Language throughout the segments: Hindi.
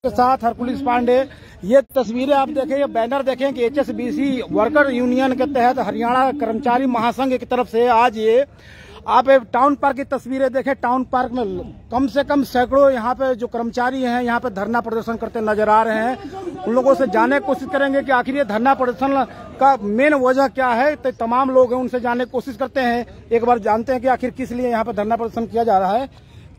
के साथ हरकुलिस पांडे। ये तस्वीरें आप देखें, ये बैनर देखें कि HSBC वर्कर यूनियन के तहत हरियाणा कर्मचारी महासंघ की तरफ से आज ये आप टाउन पार्क की तस्वीरें देखें। टाउन पार्क में कम से कम सैकड़ों यहाँ पे जो कर्मचारी हैं यहाँ पे धरना प्रदर्शन करते नजर आ रहे हैं। उन लोगों से जानने की कोशिश करेंगे कि आखिर ये धरना प्रदर्शन का मेन वजह क्या है। तो तमाम लोग हैं उनसे जानने की कोशिश करते हैं, एक बार जानते हैं कि आखिर किस लिए यहाँ पे धरना प्रदर्शन किया जा रहा है।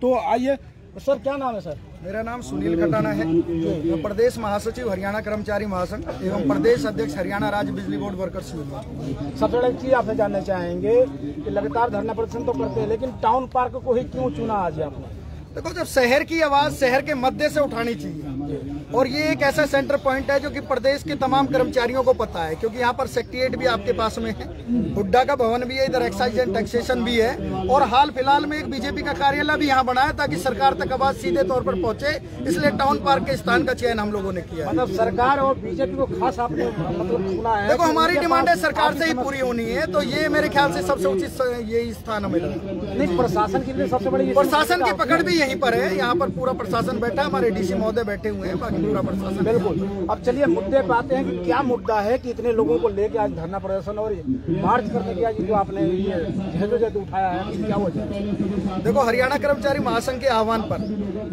तो आइए सर, क्या नाम है सर? मेरा नाम सुनील खटाना है, मैं प्रदेश महासचिव हरियाणा कर्मचारी महासंघ एवं प्रदेश अध्यक्ष हरियाणा राज्य बिजली बोर्ड वर्कर्स यूनियन। सबसे बड़ी चीज आपसे जानना चाहेंगे कि लगातार धरना प्रदर्शन तो करते हैं, लेकिन टाउन पार्क को ही क्यों चुना आज आपने? देखो, जब शहर की आवाज शहर के मध्य से उठानी चाहिए और ये एक ऐसा सेंटर पॉइंट है जो कि प्रदेश के तमाम कर्मचारियों को पता है, क्योंकि यहाँ पर सेक्रेटेरिएट भी आपके पास में है, हुड्डा का भवन भी है, इधर एक्साइज एंड टैक्सेशन भी है और हाल फिलहाल में एक बीजेपी का कार्यालय भी यहाँ बना है ताकि सरकार तक आवाज सीधे तौर पर पहुंचे। इसलिए टाउन पार्क के स्थान का चयन हम लोगों ने किया। मतलब सरकार और बीजेपी को खास आपने मतलब सुना है? देखो, हमारी डिमांड है सरकार से ही पूरी होनी है, तो ये मेरे ख्याल से सबसे उचित यही स्थान हमें लगा। नहीं, प्रशासन के लिए सबसे बड़ी प्रशासन की पकड़ भी यहीं पर है। यहाँ पर पूरा प्रशासन बैठा है, हमारे डीसी महोदय बैठे हुए हैं, बाकी पूरा प्रशासन। बिल्कुल। अब चलिए मुद्दे पे आते हैं कि क्या मुद्दा है कि इतने लोगों को लेके आज धरना प्रदर्शन और मार्च करने की आज जो आपने ये जहद उठाया है, क्या वजह है? देखो, हरियाणा कर्मचारी महासंघ के आह्वान पर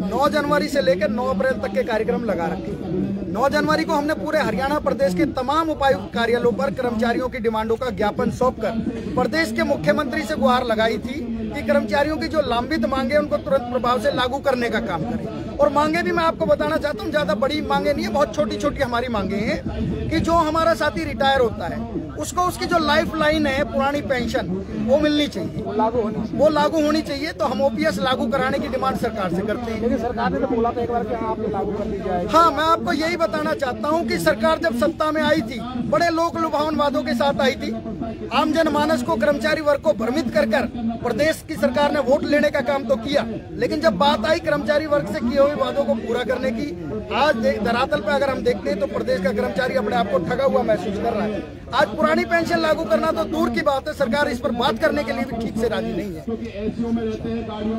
9 जनवरी से लेकर 9 अप्रैल तक के कार्यक्रम लगा रखे। 9 जनवरी को हमने पूरे हरियाणा प्रदेश के तमाम उपायुक्त कार्यालयों पर कर्मचारियों की डिमांडों का ज्ञापन सौंपकर प्रदेश के मुख्यमंत्री से गुहार लगाई थी कि कर्मचारियों की जो लंबित मांगे उनको तुरंत प्रभाव से लागू करने का काम करें। और मांगे भी मैं आपको बताना चाहता हूँ, ज्यादा बड़ी मांगे नहीं है, बहुत छोटी छोटी हमारी मांगे हैं कि जो हमारा साथी रिटायर होता है उसको उसकी जो लाइफ लाइन है पुरानी पेंशन वो मिलनी चाहिए, वो लागू होनी चाहिए। तो हम OPS लागू कराने की डिमांड सरकार से करते हैं। लेकिन सरकार ने तो बोला था एक बार कि आपने लागू कर दी जाए। हाँ, मैं आपको यही बताना चाहता हूँ कि सरकार जब सत्ता में आई थी बड़े लोक लुभावन वादों के साथ आई थी। आम जनमानस को, कर्मचारी वर्ग को भ्रमित कर प्रदेश की सरकार ने वोट लेने का काम तो किया, लेकिन जब बात आई कर्मचारी वर्ग से किए हुए वादों को पूरा करने की, आज धरातल पे अगर हम देखते हैं तो प्रदेश का कर्मचारी अपने आप को ठगा हुआ महसूस कर रहा है। आज पुरानी पेंशन लागू करना तो दूर की बात है, सरकार इस पर बात करने के लिए भी ठीक से राजी नहीं है।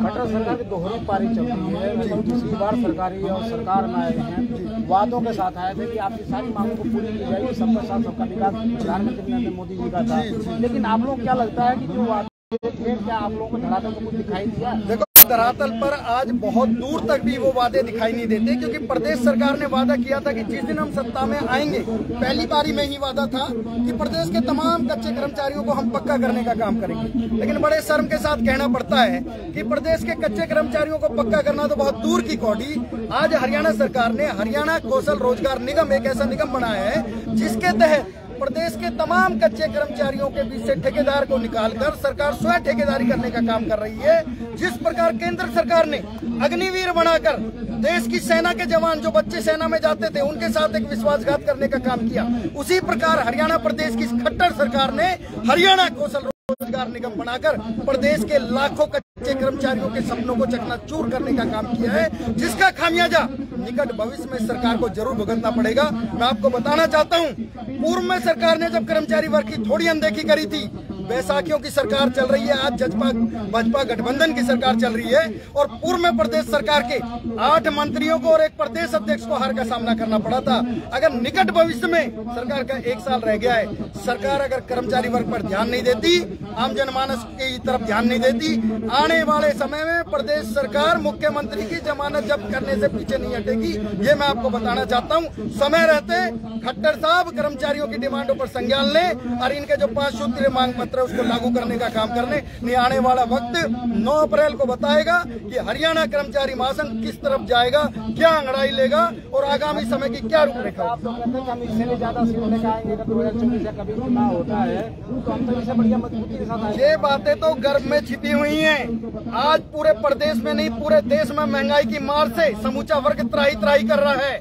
खट्टर सरकार की दोहरी पारी चल रही है। पिछली बार सरकारी और सरकार में आए हैं, वादों के साथ आए थे कि आपकी सारी मांगों को पूरी की जाएगी, सबका साथ सबका विकास प्रधानमंत्री नरेंद्र मोदी जी का था। लेकिन आप लोग क्या लगता है कि जो वादे थे, क्या आप लोगों को धरातल पर कुछ दिखाई दिया? देखो, धरातल पर आज बहुत दूर तक भी वो वादे दिखाई नहीं देते, क्योंकि प्रदेश सरकार ने वादा किया था कि जिस दिन हम सत्ता में आएंगे, पहली बारी में ही वादा था कि प्रदेश के तमाम कच्चे कर्मचारियों को हम पक्का करने का काम करेंगे। लेकिन बड़े शर्म के साथ कहना पड़ता है कि प्रदेश के कच्चे कर्मचारियों को पक्का करना तो बहुत दूर की कौड़ी। आज हरियाणा सरकार ने हरियाणा कौशल रोजगार निगम एक ऐसा निगम बनाया है जिसके तहत प्रदेश के तमाम कच्चे कर्मचारियों के बीच से ठेकेदार को निकालकर सरकार स्वयं ठेकेदारी करने का काम कर रही है। जिस प्रकार केंद्र सरकार ने अग्निवीर बनाकर देश की सेना के जवान जो बच्चे सेना में जाते थे उनके साथ एक विश्वासघात करने का काम किया, उसी प्रकार हरियाणा प्रदेश की खट्टर सरकार ने हरियाणा कौशल रोजगार निगम बनाकर प्रदेश के लाखों कच्चे कर्मचारियों के सपनों को चकनाचूर करने का काम किया है, जिसका खामियाजा निकट भविष्य में सरकार को जरूर भुगतना पड़ेगा। मैं आपको बताना चाहता हूं, पूर्व में सरकार ने जब कर्मचारी वर्ग की थोड़ी अनदेखी करी थी, बैसाखियों की सरकार चल रही है, आज भाजपा गठबंधन की सरकार चल रही है और पूर्व में प्रदेश सरकार के 8 मंत्रियों को और एक प्रदेश अध्यक्ष को हार का सामना करना पड़ा था। अगर निकट भविष्य में सरकार का 1 साल रह गया है, सरकार अगर कर्मचारी वर्ग पर ध्यान नहीं देती, आम जनमानस की तरफ ध्यान नहीं देती, आने वाले समय में प्रदेश सरकार मुख्यमंत्री की जमानत जब्त करने से पीछे नहीं हटेगी। ये मैं आपको बताना चाहता हूँ। समय रहते खट्टर साहब कर्मचारियों की डिमांडों पर संज्ञान लें और इनके जो 5 सूत्रीय मांग पत्र उसको लागू करने का काम करने। नहीं, आने वाला वक्त 9 अप्रैल को बताएगा कि हरियाणा कर्मचारी महासंघ किस तरफ जाएगा, क्या अंगड़ाई लेगा और आगामी समय की क्या रूपरेखा। आप लोग कहते हैं कि हम इससे भी ज्यादा सीट लेकर आएंगे, 2024 कभी चुनाव होता है तो हम तो इससे बढ़िया मजबूती के साथ आएंगे। ये बातें तो गर्भ में छिपी हुई हैं। आज पूरे प्रदेश में नहीं, पूरे देश में महंगाई की मार से समूचा वर्ग त्राही त्राही कर रहा है।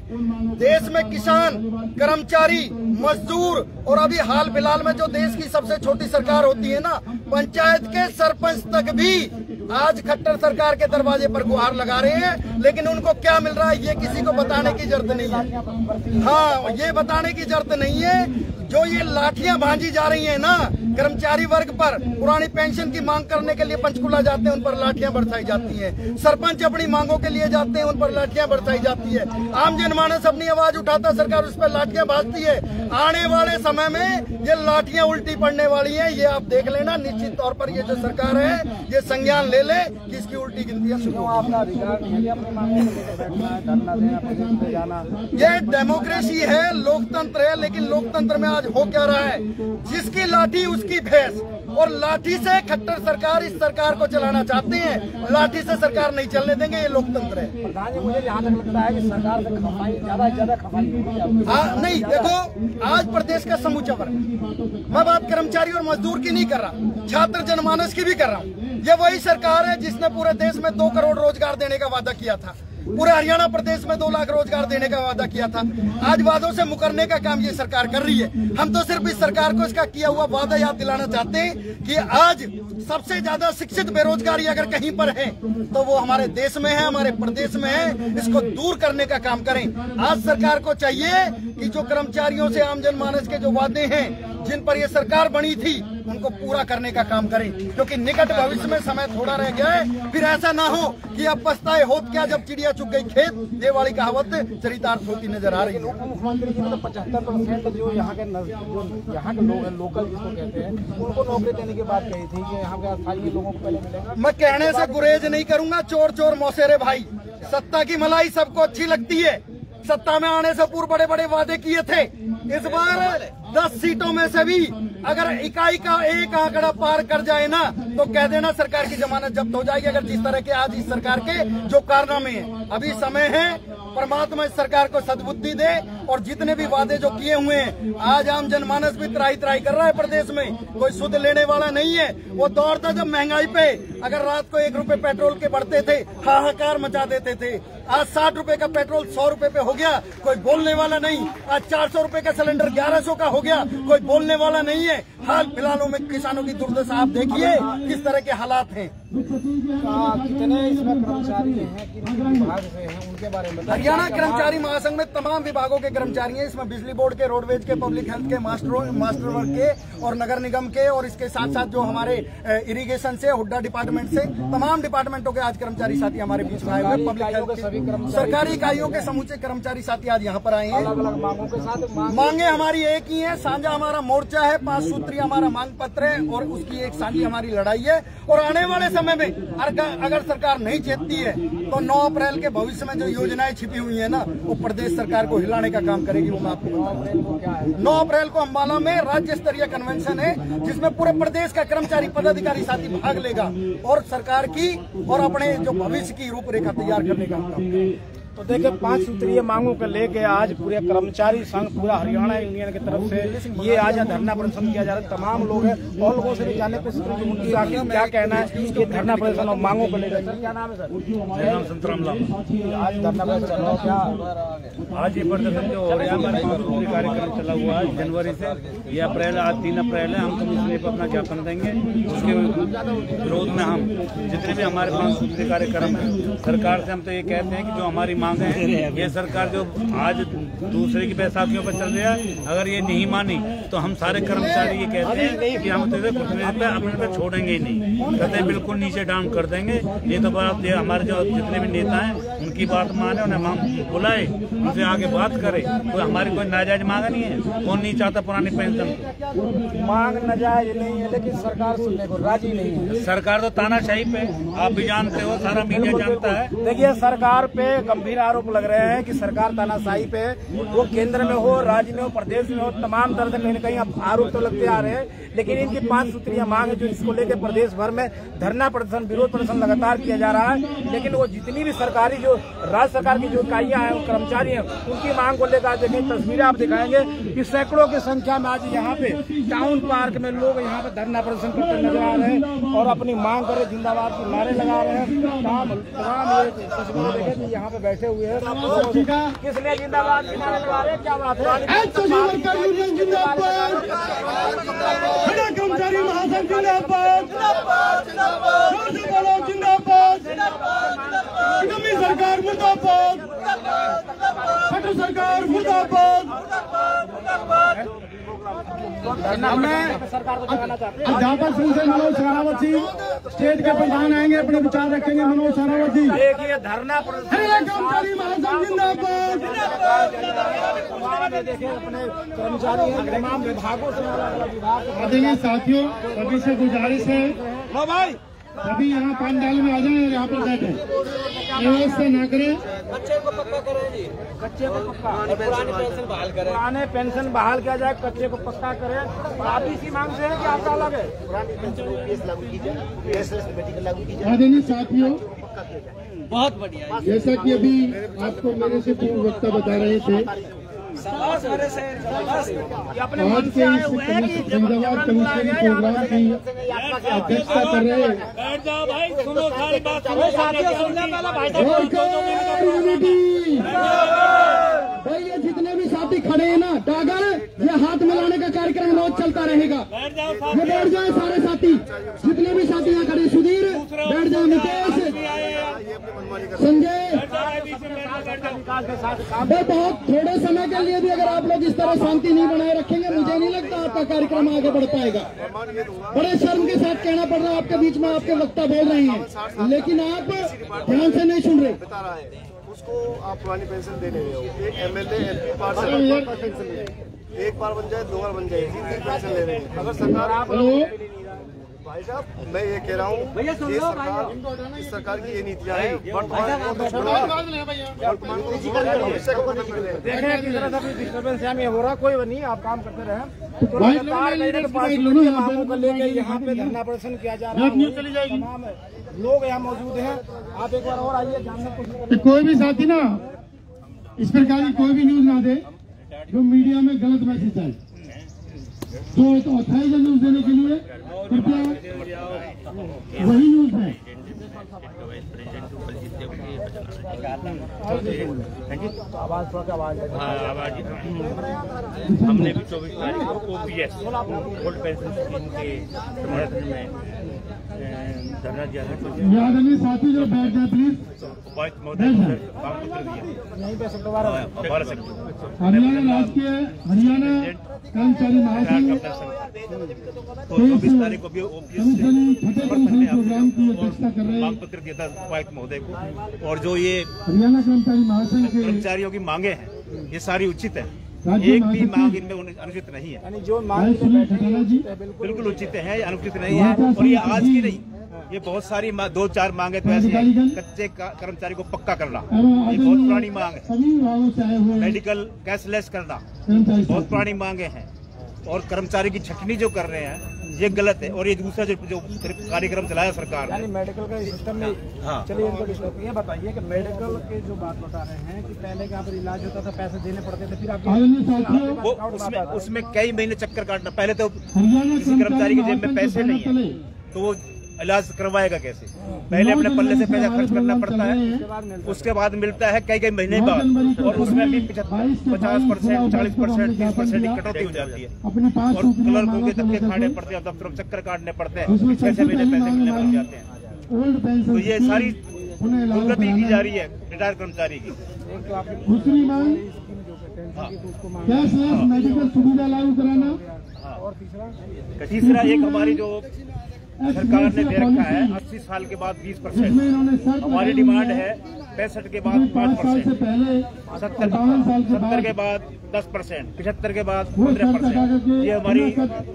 देश में किसान, कर्मचारी, मजदूर और अभी हाल फिलहाल में जो देश की सबसे छोटी सरकार होती है ना, पंचायत के सरपंच तक भी आज खट्टर सरकार के दरवाजे पर गुहार लगा रहे हैं, लेकिन उनको क्या मिल रहा है ये किसी को बताने की जरूरत नहीं है। हाँ, ये बताने की जरूरत नहीं है। जो ये लाठियां भांजी जा रही है ना कर्मचारी वर्ग पर, पुरानी पेंशन की मांग करने के लिए पंचकुला जाते हैं, उन पर लाठियां बरसाई जाती हैं। सरपंच अपनी मांगों के लिए जाते हैं, उन पर लाठियां बरसाई जाती है। आम जनमानस अपनी आवाज उठाता, सरकार उस पर लाठियां भाजती है। आने वाले समय में ये लाठियां उल्टी पड़ने वाली है, ये आप देख लेना। निश्चित तौर पर ये जो सरकार है ये संज्ञान ले ले कि इसकी उल्टी गिनतियां शुरू हो। आपका अधिकार नहीं है अपनी मांगों को लेकर बैठना, धरना देना, प्रदर्शन पे जाना। ये डेमोक्रेसी है, लोकतंत्र है, लेकिन लोकतंत्र में आज हो क्या रहा है, जिसकी लाठी उसकी भैंस। और लाठी से खट्टर सरकार इस सरकार को चलाना चाहते हैं, लाठी से सरकार नहीं चलने देंगे। ये लोकतंत्र है। प्रधान जी, मुझे यहाँ तक लगता है कि सरकार से खपाई ज्यादा खपाई नहीं। देखो, आज प्रदेश का समूचा वर्ग, मैं बात कर्मचारी और मजदूर की नहीं कर रहा, छात्र जनमानस की भी कर रहा हूँ। ये वही सरकार है जिसने पूरे देश में 2 करोड़ रोजगार देने का वादा किया था, पूरे हरियाणा प्रदेश में 2 लाख रोजगार देने का वादा किया था। आज वादों से मुकरने का काम ये सरकार कर रही है। हम तो सिर्फ इस सरकार को इसका किया हुआ वादा याद दिलाना चाहते हैं कि आज सबसे ज्यादा शिक्षित बेरोजगारी अगर कहीं पर है तो वो हमारे देश में है, हमारे प्रदेश में है। इसको दूर करने का काम करें। आज सरकार को चाहिए कि जो कर्मचारियों से आम जनमानस के जो वादे हैं, जिन पर ये सरकार बनी थी, उनको पूरा करने का काम करें, क्योंकि निकट भविष्य में समय थोड़ा रह गया है। फिर ऐसा ना हो कि अब पछताए होत क्या जब चिड़िया चुग गई खेत, ये वाली कहावत चरितार्थ होती नजर आ रही है। उप मुख्यमंत्री जी ने 75% जो यहाँ के लोग हैं, लोकल जिसको कहते हैं, उनको नौकरी देने की बात कही थी कि यहाँ के स्थानीय लोगों को पहले मिलेगा। मैं कहने से गुरेज नहीं करूंगा। चोर चोर मौसेरे भाई, सत्ता की मलाई सबको अच्छी लगती है। सत्ता में आने से पूर्व बड़े बड़े वादे किए थे। इस बार 10 सीटों में से भी अगर इकाई का एक आंकड़ा पार कर जाए ना तो कह देना सरकार की जमानत जब्त हो जाएगी। अगर जिस तरह के आज इस सरकार के जो कारनामे हैं, अभी समय है परमात्मा इस सरकार को सद्बुद्धि दे। और जितने भी वादे जो किए हुए हैं, आज आम जनमानस भी त्राही कर रहा है। प्रदेश में कोई सुध लेने वाला नहीं है। वो दौर था जब महंगाई पे अगर रात को 1 रुपए पेट्रोल के बढ़ते थे, हाहाकार मचा देते थे। आज 60 रुपए का पेट्रोल 100 रुपए पे हो गया, कोई बोलने वाला नहीं। आज 400 रुपए का सिलेंडर 1100 का हो गया, कोई बोलने वाला नहीं है। हाल फिलहालों में किसानों की दुर्दशा आप देखिए किस तरह के हालात हैं। कितने इसमें कर्मचारी हैं, किन विभाग से हैं, उनके बारे में हरियाणा कर्मचारी महासंघ में तमाम विभागों के कर्मचारी हैं। इसमें बिजली बोर्ड के, रोडवेज के, पब्लिक हेल्थ के, मास्टर वर्ग के और नगर निगम के, और इसके साथ साथ जो हमारे इरिगेशन से, हुड्डा डिपार्टमेंट से, तमाम डिपार्टमेंटों के आज कर्मचारी साथी हमारे बीच में आए हुए। पब्लिक हेल्थ के सरकारी इकाइयों के समूचे कर्मचारी साथी आज यहाँ पर आए हैं। अलग अलग मांगों के साथ मांगे हमारी एक ही है। साझा हमारा मोर्चा है, 5 सूत्रीय हमारा मांग पत्र है और उसकी एक साझी हमारी लड़ाई है। और आने वाले समय में अगर सरकार नहीं चेतती है तो 9 अप्रैल के भविष्य में जो योजनाएं छिपी हुई है ना, वो प्रदेश सरकार को हिलाने का काम करेगी। वो मैं आपको बताऊं, 9 अप्रैल को अम्बाला में राज्य स्तरीय कन्वेंशन है, जिसमें पूरे प्रदेश का कर्मचारी पदाधिकारी साथी भाग लेगा और सरकार की और अपने जो भविष्य की रूपरेखा तैयार करने का काम। तो देखिए 5 सूत्रीय मांगों को लेके आज पूरे कर्मचारी संघ, पूरा हरियाणा यूनियन की तरफ से ये आज धरना प्रदर्शन किया जा रहा है। तमाम लोग हैं और लोगों से भी जानने की कोशिश की उनकी आखिर क्या कहना है कि धरना प्रदर्शन और मांगों को लेकर। सर क्या नाम है? सर मेरा नाम संतराम लाल। आज धरना प्रदर्शन चल रहा है, क्या आज ये प्रदर्शन जो हो रहा है, हमारे 5 सूत्रीय कार्यक्रम चला हुआ है जनवरी से। ये अप्रैल, आज 3 अप्रैल है। हम कमिश्नर पर अपना ज्ञापन देंगे। उसके विरोध में हम जितने भी हमारे 5 सूत्रीय कार्यक्रम है, सरकार से हम तो ये कहते हैं कि जो हमारी मांगे हैं, ये सरकार जो आज दूसरे की बैसाखियों पर चल रहा है, अगर ये नहीं मानी तो हम सारे कर्मचारी ये कहते हैं कि हम तो अपने पे छोड़ेंगे ही नहीं, कहते हैं बिल्कुल नीचे डाउन कर देंगे। ये तो बात हमारे जो जितने भी नेता हैं उनकी बात माने, उन्हें बुलाए, उनसे आगे बात करे। कोई हमारी कोई नाजायज मांग नहीं है। कौन नहीं चाहता पुरानी पेंशन? मांग नाजायज नहीं है, लेकिन सरकार सुनने को राजी नहीं है। सरकार तो तानाशाही पे, आप भी जानते हो, सारा मीडिया जानता है। देखिए सरकार पे गंभीर आरोप लग रहे हैं कि सरकार तानाशाही पे, वो केंद्र में हो, राज्य में हो, प्रदेश में हो, तमाम तरह से कहीं न कहीं आरोप तो लगते आ रहे हैं। लेकिन इनकी 5 सूत्रीय मांग है जो इसको लेकर प्रदेश भर में धरना प्रदर्शन, विरोध प्रदर्शन लगातार किया जा रहा है। लेकिन वो जितनी भी सरकारी जो राज्य सरकार की जो इकाइयां हैं, कर्मचारी कर्मचारी हैं, उनकी मांग को लेकर देखें तस्वीरें आप दिखाएंगे कि सैकड़ों की संख्या में आज यहाँ पे टाउन पार्क में लोग यहाँ पे धरना प्रदर्शन करते नजर आ रहे हैं और अपनी मांग करे जिंदाबाद की नारे लगा रहे हैं। तमाम ये तस्वीरें देखें कि यहाँ पे बैठे हुए हैं, किसने जिंदाबाद की नारे लगा रहे हैं, क्या बात है। कर्मचारी महासंघ जिंदाबाद, जिंदाबाद, निगमी सरकार मुर्दाबाद, खट्टर सरकार मुर्दाबाद। सरकार को जगाना चाहते हैं। अध्यापक संघ से मनोज शरावत जी स्टेट के प्रधान आएंगे, अपने विचार रखेंगे। मनोज शरावत जी। देखिए धरना कर्मचारी महासंघ जिंदाबाद। देखिए अपने कर्मचारी हैं तमाम विभागों से, आदरणीय साथियों, सभी से गुजारिश है भाई सभी यहाँ पंडाल में आ जाएं और यहाँ पर बैठे, व्यवस्था न करें। कच्चे को पक्का करें जी, कच्चे को पक्का, पुरानी पेंशन बहाल करें, पुराने पेंशन बहाल किया जाए, कच्चे को पक्का करें। और आप इसी मांग से है कि आपका अलग है, पुरानी पेंशन लागू कीजिए। आदरणीय साथियों, बहुत बढ़िया। जैसा कि अभी आपको मेरे से पूर्व वक्ता बता रहे थे, आज के इस जिंदाबाद कमीशन प्रोग्राम की अध्यक्षता कर रहे हैं भाई, ये जितने भी साथी खड़े हैं ना टागर, ये हाथ मिलाने का कार्यक्रम रोज चलता रहेगा। ये बैठ जाए सारे साथी, जितने भी साथी यहाँ खड़े, सुधीर बैठ जाए, मुकेश, संजय। बहुत थोड़े समय के लिए भी अगर आप लोग इस तरह शांति नहीं बनाए रखेंगे, मुझे नहीं लगता आपका कार्यक्रम आगे बढ़ पाएगा। बड़े शर्म के साथ कहना पड़ रहा है, आपके बीच में आपके वक्ता बोल रहे हैं, लेकिन आप ध्यान से नहीं सुन रहे। उसको आप पुरानी पेंशन दे रहे हो। एक एमएलए एमपी पार्षद एक बार बन जाए, 2 बार बन जाए, 3 पेंशन ले रहे हैं। अगर सरकार, भाई साहब मैं ये कह रहा हूँ, इस सरकार की ये नीतियाँ हैं। देखें किस तरह से डिस्टर्बेंस यहाँ में हो रहा, कोई नहीं, आप काम करते रहे। मांगों को लेकर यहाँ पे धरना प्रदर्शन किया जा रहा है, तमाम लोग यहाँ मौजूद हैं। आप एक बार और आइए, जानने को कोई भी साथी ना इस प्रकार की कोई भी न्यूज ना दे जो मीडिया में गलत मैसेज आए, तो ऑथराइज न्यूज देने के लिए कृपया वही न्यूज है। आवाज थोड़ा आवाज हमने भी 24 तारीख को OPS ओल्ड पेंशन स्कीम के समर्थन में धरना दिया था। आदरणीय साथी जो बैठ जाए प्लीज। हरियाणा राष्ट्रीय हरियाणा कर्मचारी महासंघ 24 तारीख को भी प्रोग्राम की अध्यक्षता कर रहे हैं, मांग पत्र दिया था उपायुक्त महोदय को। और जो ये हरियाणा कर्मचारी महासंघ के कर्मचारियों की मांगे हैं, ये सारी उचित है, एक भी मांग इनमें अनुचित नहीं है। यानी जो मांग बिल्कुल उचित है, अनुचित नहीं है। और ये आज की नहीं, ये बहुत सारी 2-4 मांगे तो ऐसी हैं। कच्चे कर्मचारी को पक्का करना, ये बहुत पुरानी मांग है। मेडिकल कैशलेस करना बहुत पुरानी मांगे हैं। और कर्मचारी की छटनी जो कर रहे हैं ये गलत है। और ये दूसरा जो कार्यक्रम चलाया सरकार ने, मेडिकल का सिस्टम में, हाँ चलिए इनको डिस्टर्ब ये बताइए कि मेडिकल के जो बात बता रहे हैं कि पहले यहाँ पर इलाज होता था, पैसे देने पड़ते थे, फिर आप उसमें कई महीने चक्कर काटना। पहले तो किसी कर्मचारी की जेब में पैसे नहीं है तो वो इलाज करवाएगा कैसे? पहले अपने पल्ले से पैसा खर्च करना पड़ता है, उसके बाद मिलता है कई महीने बाद। और उसमें भी 50%, 40%, 30% की कटौती हो जाती है। और क्लर्कों के धक्के खाने पड़ते हैं, दफ्तरों चक्कर काटने पड़ते हैं, 6 महीने पैसे मिलने लग जाते हैं। तो ये सारी उन्नति की जा रही है रिटायर्ड कर्मचारी की। दूसरी मांग कैशलेस मेडिकल सुविधा लागू कराना। और तीसरा एक हमारी जो सरकार ने दे रखा है 80 साल के बाद 20%, हमारी डिमांड है 65 के बाद 5%, 70 के बाद 10%, 75 के बाद 15%। ये हमारी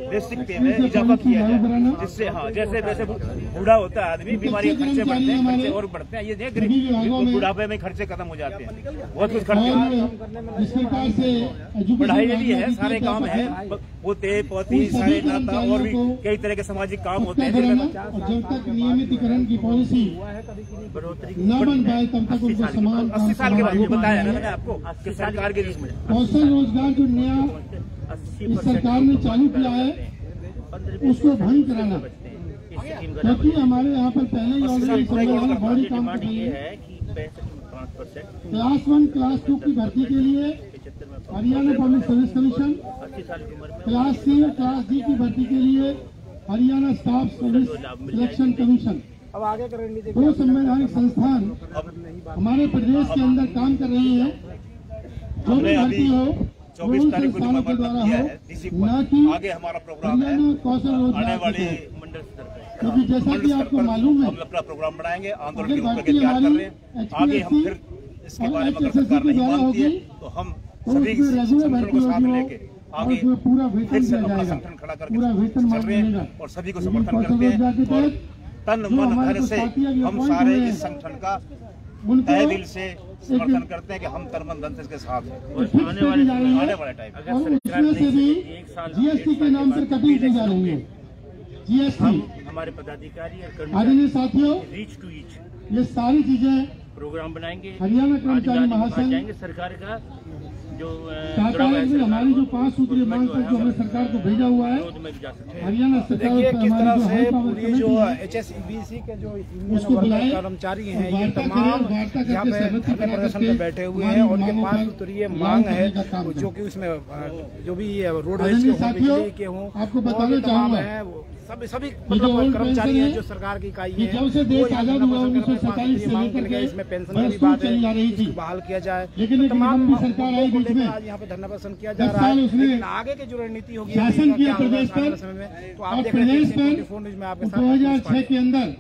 बेसिक पे में इजाफा किया जाए, जिससे हाँ जैसे जैसे बूढ़ा होता है आदमी, बीमारी के खर्चे बढ़ते हैं, खर्चे और बढ़ते हैं। ये गरीब बुढ़ापे में खर्चे खत्म हो जाते हैं, बहुत कुछ खर्चे पढ़ाई में भी है, सारे काम है, पोते पोती सारे नाता और भी कई तरह के सामाजिक काम होते हैं। जब तक नियमितीकरण की पॉलिसी न बन पाए तब तक उनको समान 80 साल के बाद बताया ना मैंने आपको कि सरकार के बीच में कौशल रोजगार जो नया इस सरकार ने चालू किया है उसको भंग कराना, क्योंकि हमारे यहाँ पर पहले ही ऑलरेडी संविधान बॉडी काम कर रही है। क्लास 1 क्लास 2 की भर्ती के लिए Haryana public service commission, class C और क्लास D की भर्ती के लिए Haryana staff service selection commission, अब आगे का रणनीति दो संवैधानिक संस्थान हमारे प्रदेश के अंदर काम कर रही है। जो भी भर्ती हो 24 तारीख को संस्थानों के द्वारा हो, न कि आगे हमारा प्रोग्राम है हरियाणा कौशल आने रोजगार वाली के, मंडल स्तर पर क्योंकि जैसा कि आपको मालूम है हम अपना प्रोग्राम बनाएंगे, आंदोलन अगर के रूप में भर्ती तैयार कर हमारी रहे हैं। आगे हम फिर इसके और बारे में अगर HSSC सरकार के नहीं द्वारा मानती है होगी तो हम तो सभी उसमें रेगुलर संगठनों भर्ती को साथ होगी लेके और आगे उसमें पूरा फिर वेतन से दिया अपना जाएगा, संगठन खड़ा पूरा करके वेतन चल मान रहे मिलेगा। हैं और सभी को लेकिन समर्थन कौशल करते रोजगार के हैं और तहत तन जो मन हमारे धन से साथी अभी हम अपॉइंट सारे हुए हैं, इस संगठन का उनको तहे दिल से समर्थन करते हैं कि हम तन मन धन से इसके साथ हैं फिक्स करी जा रही आने है वाले टाइम और उसमें से भी GST के नाम से कटिंग की जा रही है। GST हमारे पदाधिकारी आदरणीय साथियों, रीच टू ईच ये सारी चीजें प्रोग्राम बनाएंगे, हरियाणा कर्मचारी महासंघ जाएंगे सरकार का जो शाखाएं में हमारी जो 5 सूत्रीय मांग पत्र जो हमने सरकार को भेजा हुआ है, हरियाणा सरकार देखिए पर किस हमारी तरह जो से हाई पावर पूरी जो कमेटी है, HSBC के जो उसको बुलाएं, कर्मचारी हैं ये वार्ता तमाम करें, वार्ता यहाँ करके पे सहमति धरने करा प्रदर्शन करके पे बैठे हुए हमारी हैं और उनके मांगों 5 पर सूत्रीय लागू मांग करने है का काम जो करें। कि उसमें जो भी रोडवेज आदरणीय के हों, साथियों, बिजली के हों, आपको और भी बताना तमाम चाहूंगा हैं, वो सभी ये जो मतलब ओल्ड कर्मचारी पेंशन हैं है, जो सरकार की इकाई कि है जब से देश आजाद हुआ 1947 से मांग के लेकर लिए के इसमें पेंशन की भी बरसों बात चली जा रही है, थी, इसको बहाल किया जाए। लेकिन एक तमाम लंबी सरकार आई मुद्दों को बीच लेकर में, आज यहाँ पे धरना प्रदर्शन किया जा 10 रहा है। साल उसने लेकिन आगे की जो रणनीति होगी शासन किया क्या होगा प्रदेश आने वाले पर समय में, तो और आप देख रहे प्रदेश हैं पर 24 न्यूज़ में आपके साथ 2006 के अंदर